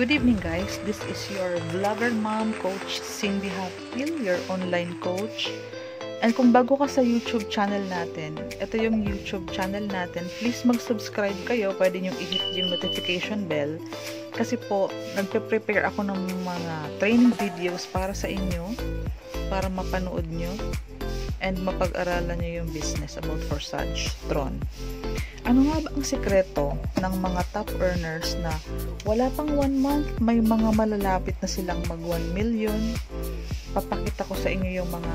Good evening guys, this is your vlogger mom, Coach Cindy Hapil, your online coach. And kung bago ka sa YouTube channel natin, ito yung YouTube channel natin, please mag-subscribe kayo, pwede nyo i-hit yung notification bell. Kasi po, nagpe-prepare ako ng mga training videos para sa inyo, para mapanood nyo, and mapag-aralan nyo yung business about Forsage-Tron. Ano nga ba ang sikreto ng mga top earners na wala pang 1 month, may mga malalapit na silang mag 1 million? Papakita ko sa inyo yung mga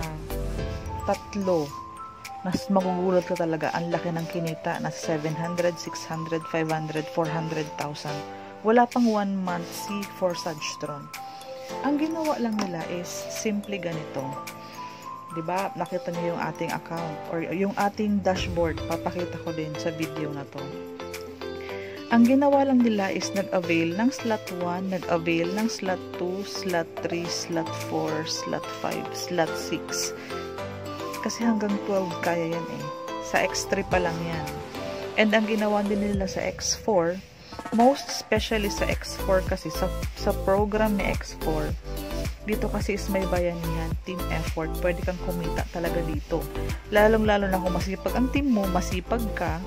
tatlo na magugulat ka talaga. Ang laki ng kinita na 700, 600, 500, 400,000. Wala pang 1 month si Forsage-Tron. Ang ginawa lang nila is simply ganito. Diba? Nakita niyo yung ating account or yung ating dashboard. Papakita ko din sa video na to. Ang ginawa lang nila is nag-avail ng slot 1, nag-avail ng slot 2, slot 3, slot 4, slot 5, slot 6. Kasi hanggang 12 kaya yan eh. Sa X3 pa lang yan. And ang ginawa din nila sa X4, most especially sa X4 kasi sa program ni X4, dito kasi is may bayanihan, team effort, pwede kang kumita talaga dito. Lalong-lalo na kung masipag ang team mo, masipag ka,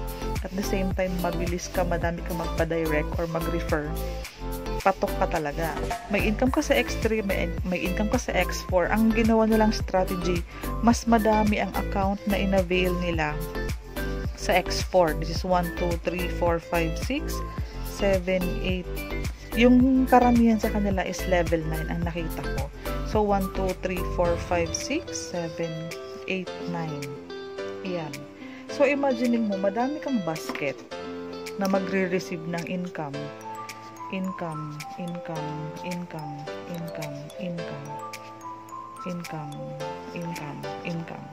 at the same time, mabilis ka, madami ka magpa-direct or mag-refer, patok ka talaga. May income ka sa X3, may income ka sa X4. Ang ginawa nilang strategy, mas madami ang account na in-avail nila sa X4. This is 1, 2, 3, 4, 5, 6, 7, 8, yung karamihan sa kanila is level 9 ang nakita ko. So, 1, 2, 3, 4, 5, 6, 7, 8, 9. Ayan. So, imagine mo, madami kang basket na magre-receive ng income. Income, income, income, income, income, income, income, income.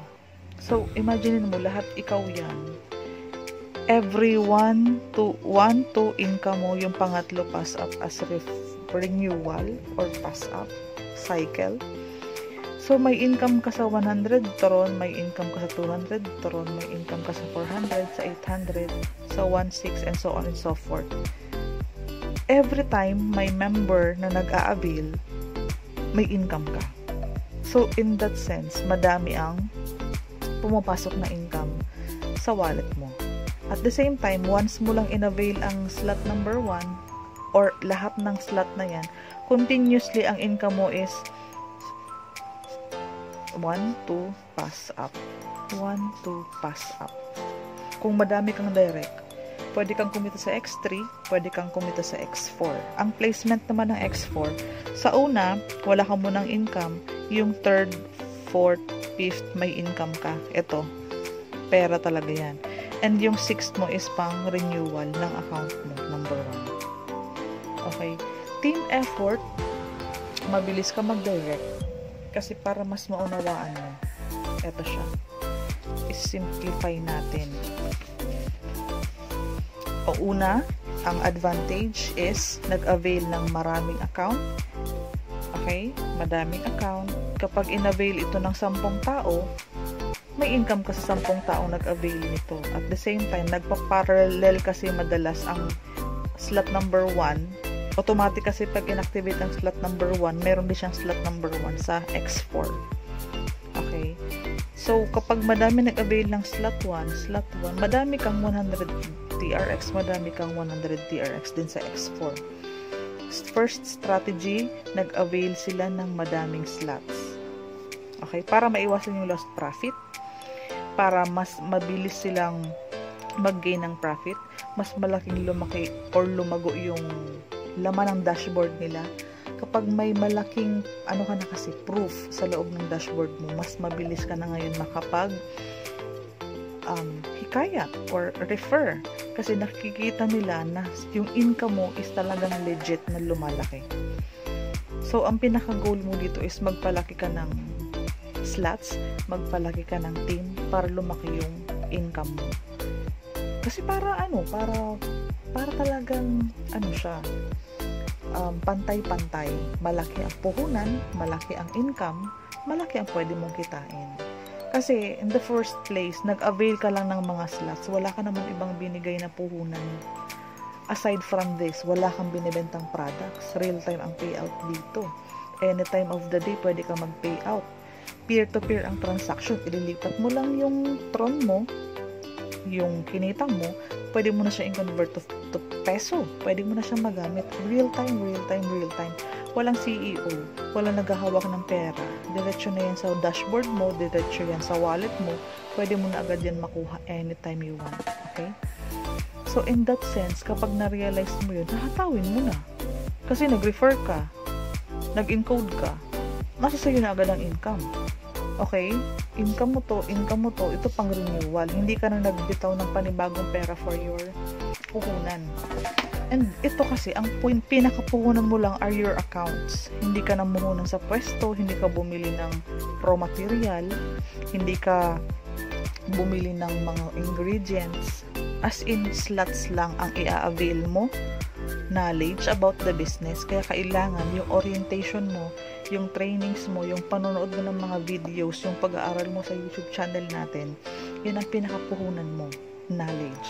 So, imagine mo, lahat ikaw yan. Every 1 to income mo, yung pangatlo pass up as renewal or pass up cycle. So may income ka sa 100 tron, may income ka sa 200 tron, may income ka sa 400, sa 800, sa 16 and so on and so forth. Every time may member na nag-a-avail, may income ka. So in that sense, madami ang pumapasok na income sa wallet mo. At the same time, once mo lang in-avail ang slot number 1 or lahat ng slot na yan, continuously ang income mo is 1, 2, pass up. 1, 2, pass up. Kung madami kang direct, pwede kang kumita sa X3, pwede kang kumita sa X4. Ang placement naman ng X4, sa una, wala ka munang income. Yung 3rd, 4th, 5th, may income ka. Ito, pera talaga yan. And yung 6th mo is pang renewal ng account mo, number 1. Okay? Team effort, mabilis ka mag-direct. Kasi para mas maunawaan mo, eto siya. I-simplify natin. O una, ang advantage is nag-avail ng maraming account. Okay? Madaming account. Kapag in-avail ito ng 10 tao, may income ka sa 10 taong nag-avail nito. At the same time, nagpa-parallel kasi madalas ang slot number 1. Automatic kasi pag inactivate ang slot number 1, meron din siyang slot number 1 sa X4. Okay? So, kapag madami nag-avail ng slot 1, madami kang 100 TRX, madami kang 100 TRX din sa X4. First strategy, nag-avail sila ng madaming slots. Okay? Para maiwasan yung lost profit, para mas mabilis silang mag-gain ng profit, mas malaking lumaki or lumago yung laman ng dashboard nila. Kapag may malaking ano ka na kasi proof sa loob ng dashboard mo, mas mabilis ka na ngayon makapag hikayat or refer. Kasi nakikita nila na yung income mo is talagang legit na lumalaki. So, ang pinaka-goal mo dito is magpalaki ka ng slots, magpalaki ka ng team para lumaki yung income mo. Kasi para talagang siya, pantay-pantay. Malaki ang puhunan, malaki ang income, malaki ang pwede mong kitain. Kasi in the first place, nag-avail ka lang ng mga slots, wala ka naman ibang binigay na puhunan Aside from this, wala kang binibentang products. Real-time ang payout dito. Any time of the day, pwede ka mag-payout. Peer-to-peer ang transaction. Ililipat mo lang yung Tron mo, yung kinita mo, pwede mo na siya i-convert to peso. Pwede mo na siya magamit. Real-time, real-time, real-time. Walang CEO. Walang naghahawak ng pera. Diretso na yan sa dashboard mo, diretso yan sa wallet mo. Pwede mo na agad yan makuha anytime you want. Okay? So, in that sense, kapag na-realize mo yun, hahatawin mo na. Kasi nag-refer ka, nag-encode ka, nasa sa'yo na agad ang income. Okay? Income mo to, ito pang renewal. Hindi ka na nagbitaw ng panibagong pera for your puhunan. And ito kasi, ang pinakapuhunan mo lang are your accounts. Hindi ka na mumuhunan sa pwesto, hindi ka bumili ng raw material, hindi ka bumili ng mga ingredients. As in, slots lang ang i-avail mo, knowledge about the business. Kaya kailangan yung orientation mo, yung trainings mo, yung panonood mo ng mga videos, yung pag-aaral mo sa YouTube channel natin, yun ang pinakapuhunan mo, knowledge.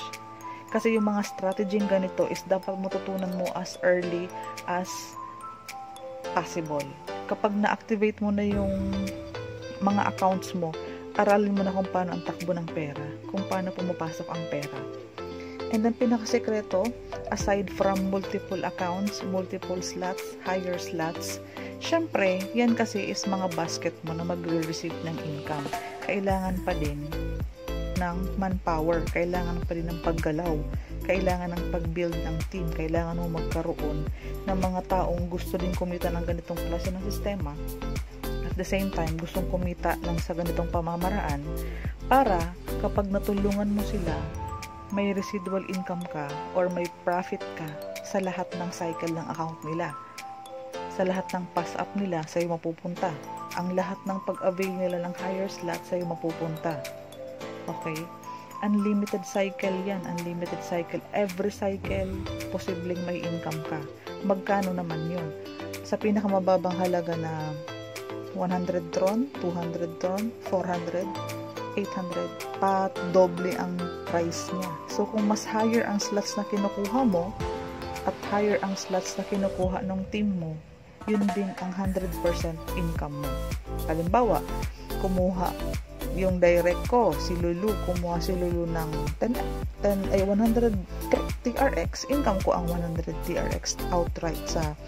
Kasi yung mga strategy ganito is dapat matutunan mo as early as possible. Kapag na-activate mo na yung mga accounts mo, aralin mo na kung paano ang takbo ng pera, kung paano pumapasok ang pera. And then, pinakasekreto, aside from multiple accounts, multiple slots, higher slots, syempre, yan kasi is mga basket mo na magre-receive ng income. Kailangan pa din ng manpower, kailangan pa din ng paggalaw, kailangan ng pag-build ng team, kailangan mo magkaroon ng mga taong gusto din kumita ng ganitong klase ng sistema. At the same time, gustong kumita lang sa ganitong pamamaraan para kapag natulungan mo sila, may residual income ka or may profit ka sa lahat ng cycle ng account nila. Sa lahat ng pass-up nila, sa'yo mapupunta. Ang lahat ng pag-avail nila ng higher slot, sa'yo mapupunta. Okay? Unlimited cycle yan. Unlimited cycle. Every cycle, posibleng may income ka. Magkano naman yun? Sa pinakamababang halaga na 100 tron, 200 tron, 400, 800, pa doble ang price niya. So, kung mas higher ang slots na kinukuha mo at higher ang slots na kinukuha ng team mo, yun din ang 100% income mo. Halimbawa, kumuha yung direct ko, si Lulu, kumuha si Lulu ng 100 TRX, income ko ang 100 TRX outright sa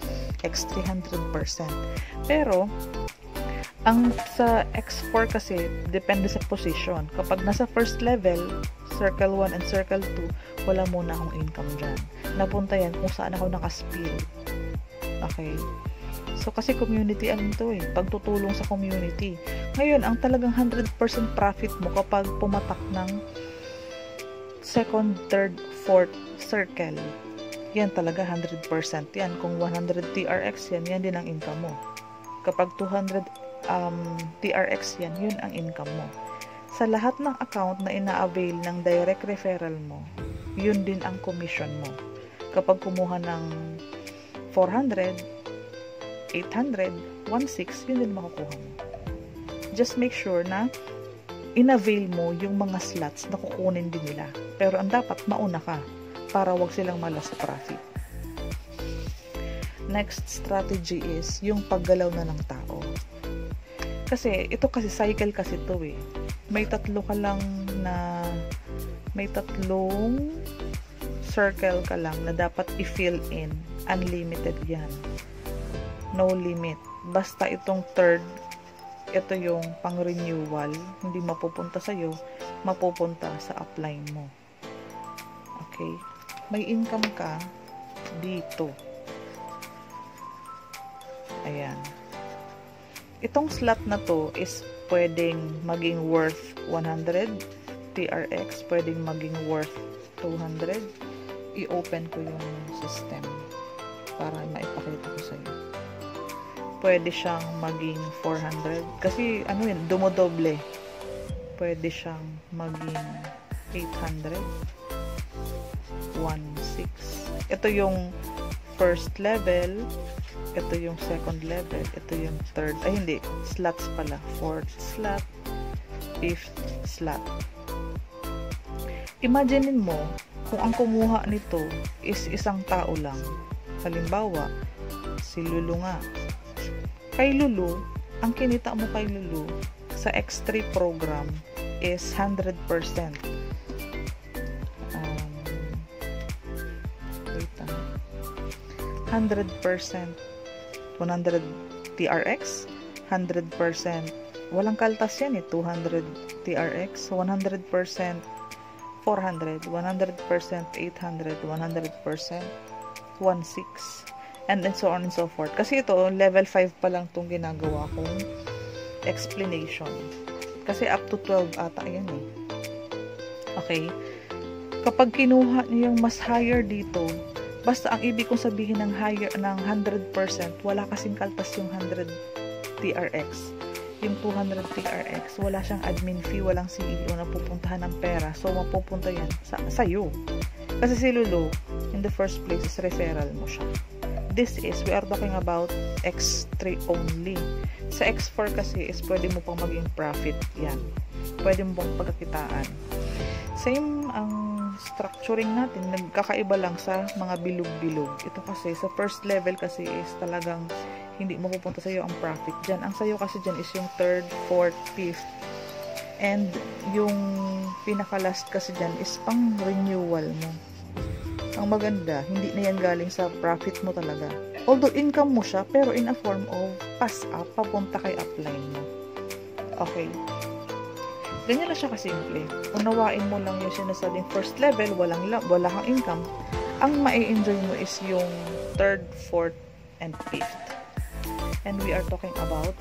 X 300%. Pero, ang sa X4 kasi, depende sa position. Kapag nasa first level, circle 1 and circle 2, wala muna akong income dyan. Napunta yan kung saan ako nakaspill. Okay? So, kasi community ano to eh. Pagtutulong sa community. Ngayon, ang talagang 100% profit mo kapag pumatak ng second, third, fourth circle. Yan talaga 100% yan. Kung 100 TRX yan, yan din ang income mo. Kapag 200 TRX yan, yun ang income mo. Sa lahat ng account na ina-avail ng direct referral mo, yun din ang commission mo. Kapag kumuha ng 400, 800, 16, yun din makukuha mo. Just make sure na in-avail mo yung mga slots na kukunin din nila. Pero ang dapat, mauna ka para wag silang malas profit. Next strategy is yung paggalaw na ng tao. Kasi, ito kasi, cycle kasi ito eh. May tatlong circle ka lang na dapat i-fill in. Unlimited yan. No limit. Basta itong third, ito yung pang-renewal, hindi mapupunta sa'yo, mapupunta sa upline mo. Okay? May income ka dito. Ayan. Itong slot na to is pwedeng maging worth 100 TRX, pwedeng maging worth 200. I-open ko yung system para maipakita ko sa iyo. Pwede siyang maging 400 kasi ano yun, dumodoble. Pwede siyang maging 800, 16. Ito yung first level. Ito yung second level, ito yung third, ay hindi, slots pala, fourth slot, fifth slot. Imaginein mo, kung ang kumuha nito is isang tao lang, halimbawa, si Lulu nga. Kay Lulu, ang kinita mo kay Lulu sa X3 program is 100%. Wait lang. 100%. 100 TRX, 100%. Walang kaltas yan eh. 200 TRX, 100%. 400, 100%, 800, 100%, 16, and then so on and so forth. Kasi ito, level 5 pa lang itong ginagawa kong explanation. Kasi up to 12 ata yan eh. Okay? Kapag kinuha niyo yung mas higher dito, basta ang ibig kong sabihin ng higher, ng 100%, wala kasing kaltas yung 100 TRX. Yung 200 TRX, wala siyang admin fee, walang CEO na pupuntahan ng pera. So, mapupunta yan sa'yo. Kasi si Lulu, in the first place, is referral mo siya. This is, we are talking about X3 only. Sa X4 kasi is pwede mo pang maging profit yan. Pwede mo pang pagkakitaan. Same ang structuring natin, nagkakaiba lang sa mga bilog-bilog. Ito kasi, sa first level kasi is talagang hindi mapupunta sa'yo ang profit dyan. Ang sa'yo kasi dyan is yung 3rd, 4th, 5th. And yung pinaka-last kasi dyan is pang renewal mo. Ang maganda, hindi na yan galing sa profit mo talaga. Although income mo siya, pero in a form of pass-up, papunta kay upline mo. Okay. Ganyan lang siya kasimple. Unawain mo lang yung sinasabing first level, wala kang income. Ang ma-enjoy mo is yung 3rd, 4th, and 5th. And we are talking about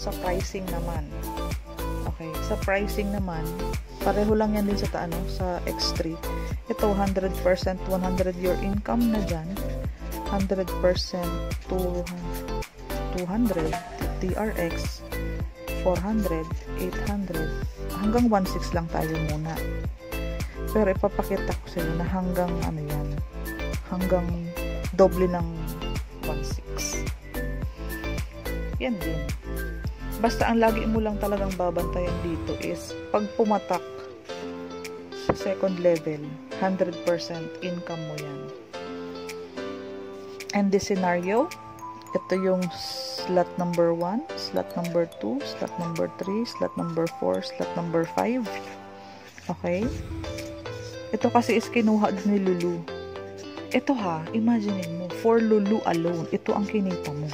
sa pricing naman. Okay, sa pricing naman, pareho lang yan din sa sa X3. Ito 100%, 100 your income na dyan. 100% to 200 TRX, 400, 800, hanggang 1.6 lang tayo muna. Pero ipapakita ko sa inyo na hanggang yan, hanggang doble ng 1.6. Yan din. Basta ang lagi mo lang talagang babantayan dito is pag pumatak sa second level, 100% income mo yan. And this scenario, ito yung slot number 1, slot number 2, slot number 3, slot number 4, slot number 5. Okay? Ito kasi is kinuha din ni Lulu. Ito imagine mo, for Lulu alone, ito ang kinita mo.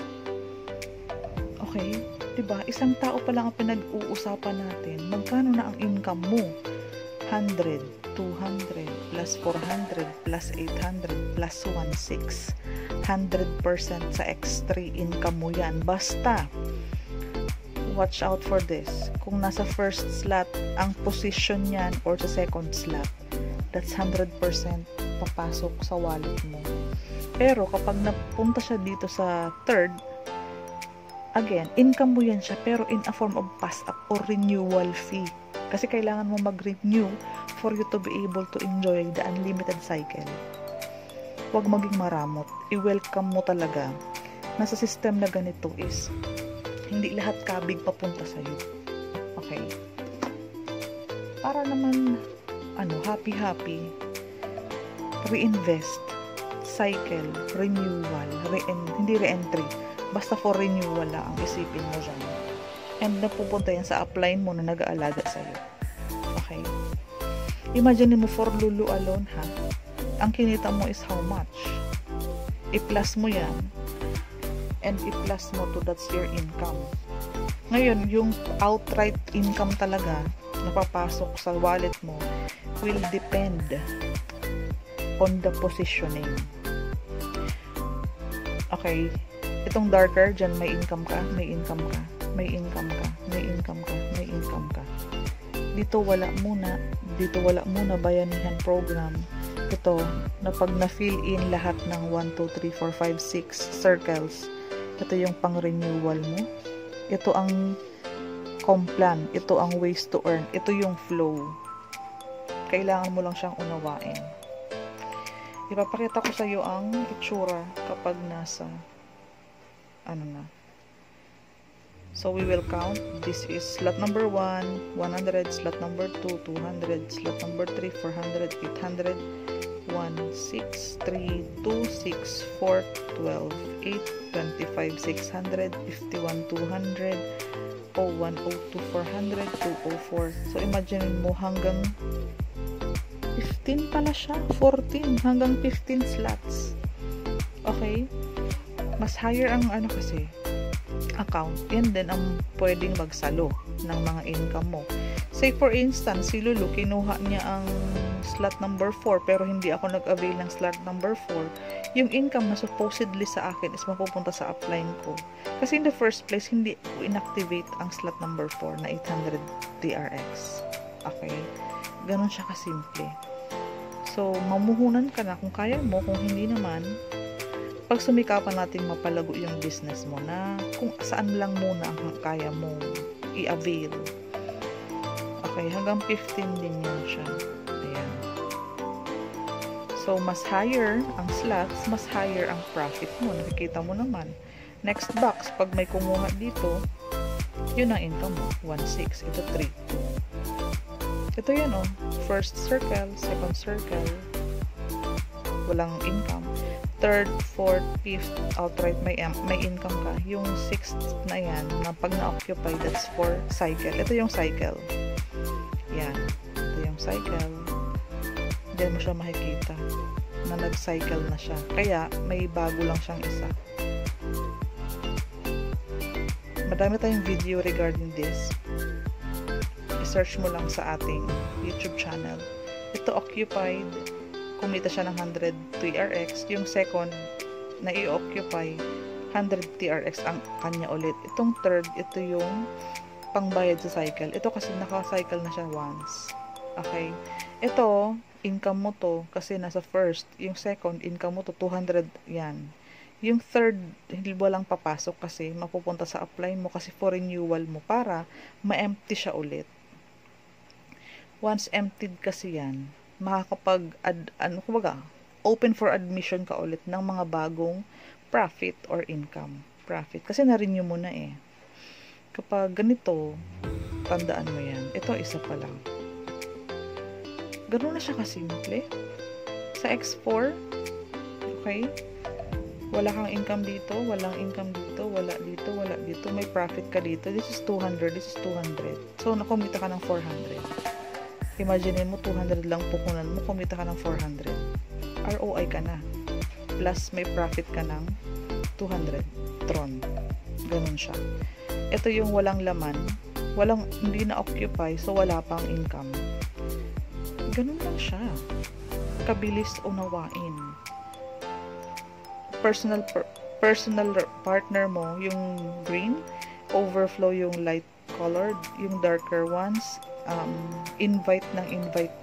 Okay? Diba? Isang tao pa lang ang pinag-uusapan natin. Magkano na ang income mo? 100, 200, plus 400, plus 800, plus 1.6. 100% sa X3 income mo yan. Basta, watch out for this. Kung nasa first slot ang position yan or sa second slot, that's 100% papasok sa wallet mo. Pero kapag napunta siya dito sa third, again, income mo yan siya pero in a form of pass-up or renewal fee. Kasi kailangan mo mag-renew for you to be able to enjoy the unlimited cycle. Huwag maging maramot. I-welcome mo talaga na sa system na ganito is hindi lahat kabig papunta sa'yo. Okay? Para naman happy-happy, reinvest, cycle, renewal, hindi re-entry. Basta for renewal lang ang isipin mo dyan. And napupunta yan sa upline mo na nag-aalaga sa'yo. Okay? Imagine mo for Lulu alone ang kinita mo is how much? I-plus mo yan and i-plus mo to that's your income. Ngayon, yung outright income talaga na papasok sa wallet mo will depend on the positioning. Okay? Itong darker, dyan may income ka, may income ka, may income ka, may income ka, may income ka. Dito wala muna, bayanihan program. Ito, na pag na-fill in lahat ng 1, 2, 3, 4, 5, 6 circles, ito yung pang-renewal mo. Ito ang complan, ito ang ways to earn, ito yung flow. Kailangan mo lang siyang unawain. Ipapakita ko sa iyo ang itsura kapag nasa So we will count. This is slot number 1, 100, slot number 2, 200, slot number 3, 400, 800, 1, 6, 3, 2, 6, 4, 12, 8, 25, 600, 51, 200, 01, 02, 400, 204. So imagine mo hanggang 15 pala siya. 14 hanggang 15 slots. Okay? Mas higher ang ano kasi account, yan din ang pwedeng magsalo ng mga income mo. Say for instance, si Lulu, kinuha niya ang slot number 4 pero hindi ako nag-avail ng slot number 4. Yung income na supposedly sa akin is mapupunta sa upline ko. Kasi in the first place, hindi ko inactivate ang slot number 4 na 800 TRX. Okay? Ganon siya kasimple. So, mamuhunan ka na kung kaya mo, kung hindi naman, pag sumikapan natin mapalago yung business mo na kung saan lang muna ang kaya mo i-avail. Okay, hanggang 15 din yan siya. Ayan. So, mas higher ang slots, mas higher ang profit mo. Nakikita mo naman. Next box, pag may kumuha dito, yun ang income mo. 1.6. Ito 3. Ito yan oh. First circle, second circle. Walang income. Third, fourth, fifth, outright may income ka. Yung sixth na yan, na pag na-occupy, that's for cycle. Ito yung cycle. Yan. Ito yung cycle. Hindi mo siya makikita na nag-cycle na siya. Kaya, may bago lang siyang isa. Madami tayong video regarding this. I-search mo lang sa ating YouTube channel. Ito, occupied. Kumita siya ng 100 TRX. Yung second na i-occupy, 100 TRX ang kanya ulit. Itong third, ito yung pangbayad sa cycle. Ito kasi naka-cycle na siya once. Okay? Ito, income mo to kasi nasa first. Yung second, income mo to 200 yan. Yung third, hindi walang papasok kasi mapupunta sa upline mo kasi for renewal mo para ma-empty siya ulit. Once emptied kasi yan, open for admission ka ulit ng mga bagong profit or income. Profit. Kasi na-renew mo na eh. Kapag ganito, tandaan mo yan. Ito, isa pa lang. Ganun na siya kasimple. Sa X4, okay? Wala kang income dito, walang income dito, wala dito, wala dito. May profit ka dito. This is 200, this is 200. So, nakumita ka ng 400. Imagine mo, 200 lang pukunan mo, kumita ka ng 400. ROI ka na. Plus, may profit ka ng 200. Tron. Ganun siya. Ito yung walang laman. Hindi na-occupy, so wala pang income. Ganun lang siya. Kabilis unawain. Personal partner mo, yung green, overflow yung light colored, yung darker ones, invite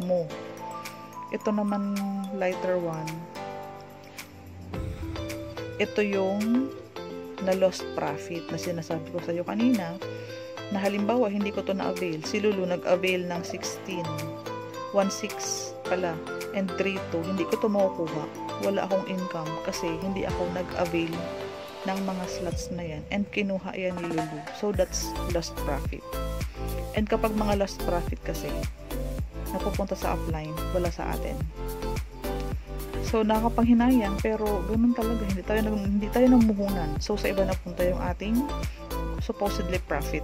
mo. Ito naman lighter one. Ito yung na lost profit na sinasabi ko sa iyo kanina na halimbawa hindi ko to na-avail. Si Lulu nag-avail ng 16. 1.6 pala and 3.2. Hindi ko to makukuha. Wala akong income kasi hindi ako nag-avail ng mga slots na yan and kinuha yan ni Lulu. So that's lost profit. And kapag mga lost profit kasi, napupunta sa upline, wala sa atin. So, nakakapanghinayang, pero ganun talaga, hindi tayo namuhunan. So, sa iba napunta yung ating supposedly profit.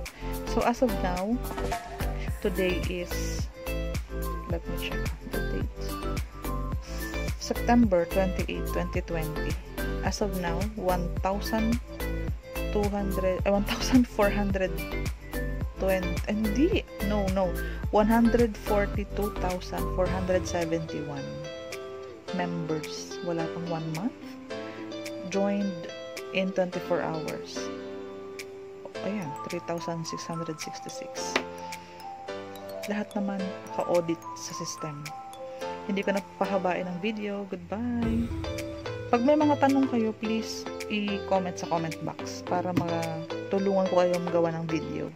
So, as of now, today is, let me check the date. September 28, 2020. As of now, 1,400 142,471 members. Wala pang 1 month. Joined in 24 hours. Ayan, 3,666. Lahat naman ka-audit sa system. Hindi ko na pahabain ang video. Goodbye! Pag may mga tanong kayo, please i-comment sa comment box para tulungan ko kayo magawa ng video.